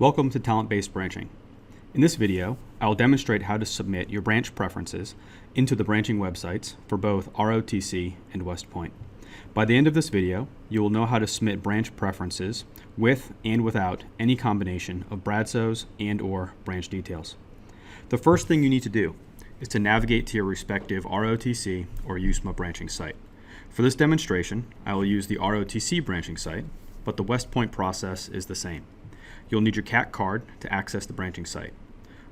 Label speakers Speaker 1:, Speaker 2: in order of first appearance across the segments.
Speaker 1: Welcome to Talent-Based Branching. In this video, I will demonstrate how to submit your branch preferences into the branching websites for both ROTC and West Point. By the end of this video, you will know how to submit branch preferences with and without any combination of BRADSOs and/or branch details. The first thing you need to do is to navigate to your respective ROTC or USMA branching site. For this demonstration, I will use the ROTC branching site, but the West Point process is the same. You'll need your CAT card to access the branching site.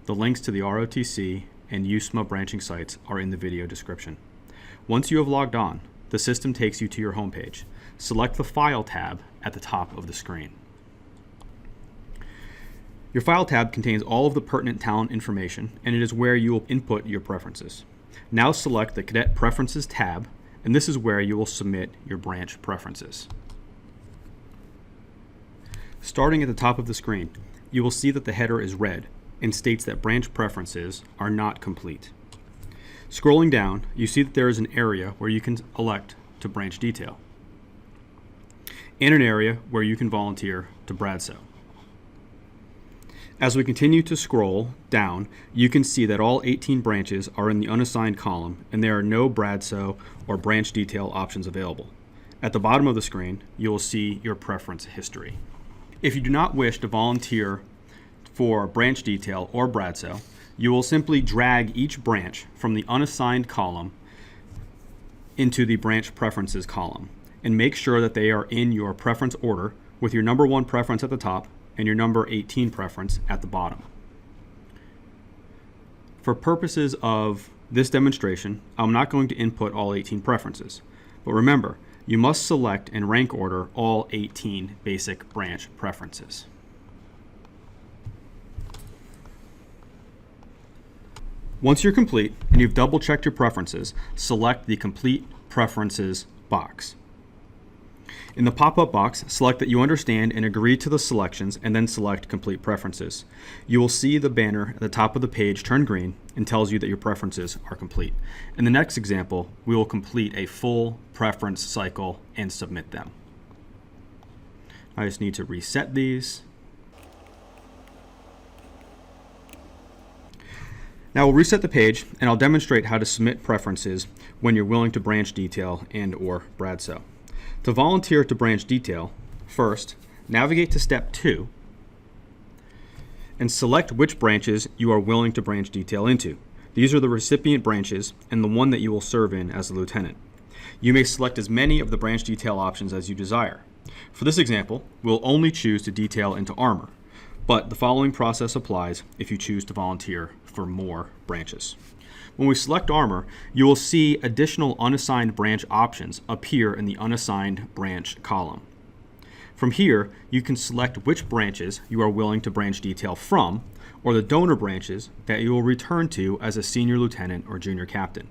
Speaker 1: The links to the ROTC and USMA branching sites are in the video description. Once you have logged on, the system takes you to your homepage. Select the File tab at the top of the screen. Your File tab contains all of the pertinent talent information, and it is where you will input your preferences. Now select the Cadet Preferences tab, and this is where you will submit your branch preferences. Starting at the top of the screen, you will see that the header is red and states that branch preferences are not complete. Scrolling down, you see that there is an area where you can elect to branch detail and an area where you can volunteer to BRADSO. As we continue to scroll down, you can see that all 18 branches are in the unassigned column and there are no BRADSO or branch detail options available. At the bottom of the screen, you will see your preference history. If you do not wish to volunteer for branch detail or BRADSO, you will simply drag each branch from the unassigned column into the branch preferences column and make sure that they are in your preference order with your number 1 preference at the top and your number 18 preference at the bottom. For purposes of this demonstration, I'm not going to input all 18 preferences, but remember, you must select and rank order all 18 basic branch preferences. Once you're complete and you've double-checked your preferences, select the Complete Preferences box. In the pop-up box, select that you understand and agree to the selections and then select Complete Preferences. You will see the banner at the top of the page turn green and tells you that your preferences are complete. In the next example, we will complete a full preference cycle and submit them. I just need to reset these. Now we'll reset the page and I'll demonstrate how to submit preferences when you're willing to branch detail and/or BRADSO. To volunteer to branch detail, first, navigate to step 2 and select which branches you are willing to branch detail into. These are the recipient branches and the one that you will serve in as a lieutenant. You may select as many of the branch detail options as you desire. For this example, we'll only choose to detail into armor, but the following process applies if you choose to volunteer for more branches. When we select armor, you will see additional unassigned branch options appear in the unassigned branch column. From here, you can select which branches you are willing to branch detail from, or the donor branches that you will return to as a senior lieutenant or junior captain.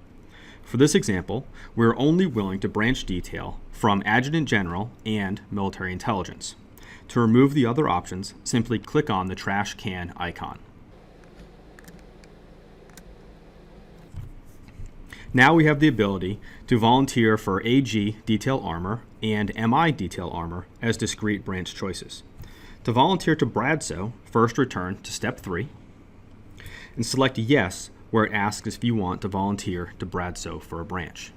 Speaker 1: For this example, we are only willing to branch detail from Adjutant General and Military Intelligence. To remove the other options, simply click on the trash can icon. Now we have the ability to volunteer for AG detail armor and MI detail armor as discrete branch choices. To volunteer to BRADSO, first return to step 3 and select yes where it asks if you want to volunteer to BRADSO for a branch.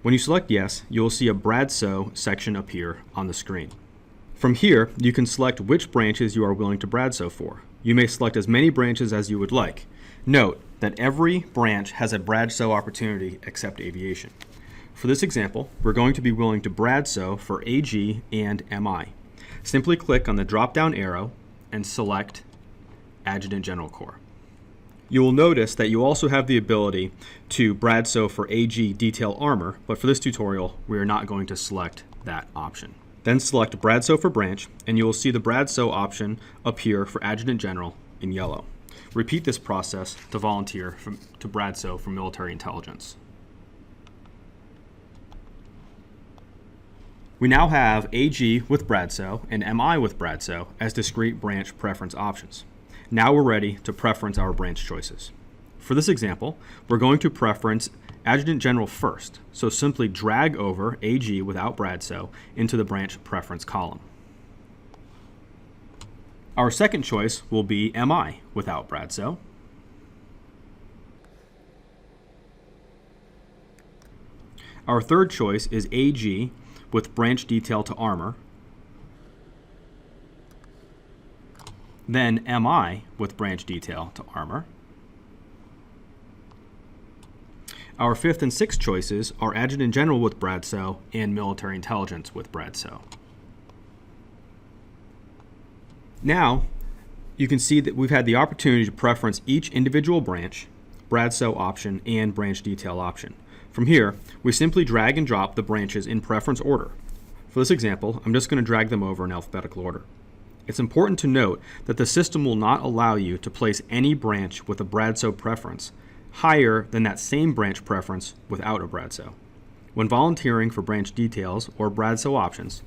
Speaker 1: When you select yes, you will see a BRADSO section appear on the screen. From here, you can select which branches you are willing to BRADSO for. You may select as many branches as you would like. Note that every branch has a BRADSO opportunity except aviation. For this example, we're going to be willing to BRADSO for AG and MI. Simply click on the drop-down arrow and select Adjutant General Corps. You will notice that you also have the ability to BRADSO for AG detail armor, but for this tutorial, we are not going to select that option. Then select BRADSO for branch, and you will see the BRADSO option appear for Adjutant General in yellow. Repeat this process to volunteer to BRADSO for Military Intelligence. We now have AG with BRADSO and MI with BRADSO as discrete branch preference options. Now we're ready to preference our branch choices. For this example, we're going to preference Adjutant General first, so simply drag over AG without BRADSO into the branch preference column. Our second choice will be MI without BRADSO. Our third choice is AG with branch detail to armor. Then MI with branch detail to armor. Our fifth and sixth choices are Adjutant General with BRADSO and Military Intelligence with BRADSO. Now, you can see that we've had the opportunity to preference each individual branch, BRADSO option, and branch detail option. From here, we simply drag and drop the branches in preference order. For this example, I'm just going to drag them over in alphabetical order. It's important to note that the system will not allow you to place any branch with a BRADSO preference higher than that same branch preference without a BRADSO. When volunteering for branch details or BRADSO options,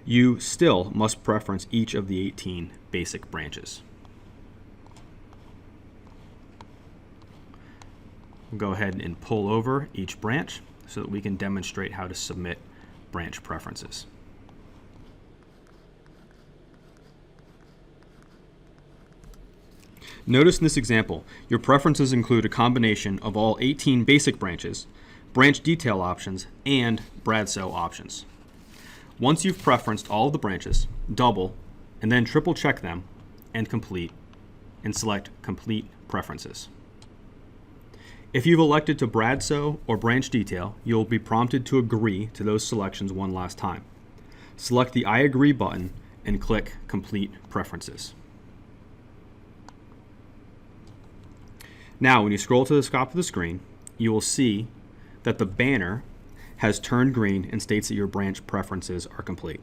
Speaker 1: you still must preference each of the 18 basic branches. We'll go ahead and pull over each branch so that we can demonstrate how to submit branch preferences. Notice in this example, your preferences include a combination of all 18 basic branches, branch detail options, and BRADSO options. Once you've preferenced all of the branches, double and then triple check them and complete, and select Complete Preferences. If you've elected to BRADSO or branch detail, you'll be prompted to agree to those selections one last time. Select the I agree button and click Complete Preferences. Now, when you scroll to the top of the screen, you will see that the banner has turned green and states that your branch preferences are complete.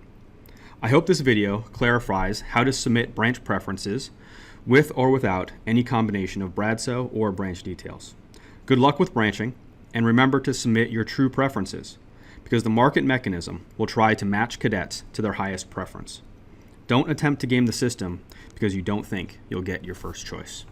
Speaker 1: I hope this video clarifies how to submit branch preferences with or without any combination of BRADSO or branch details. Good luck with branching, and remember to submit your true preferences, because the market mechanism will try to match cadets to their highest preference. Don't attempt to game the system because you don't think you'll get your first choice.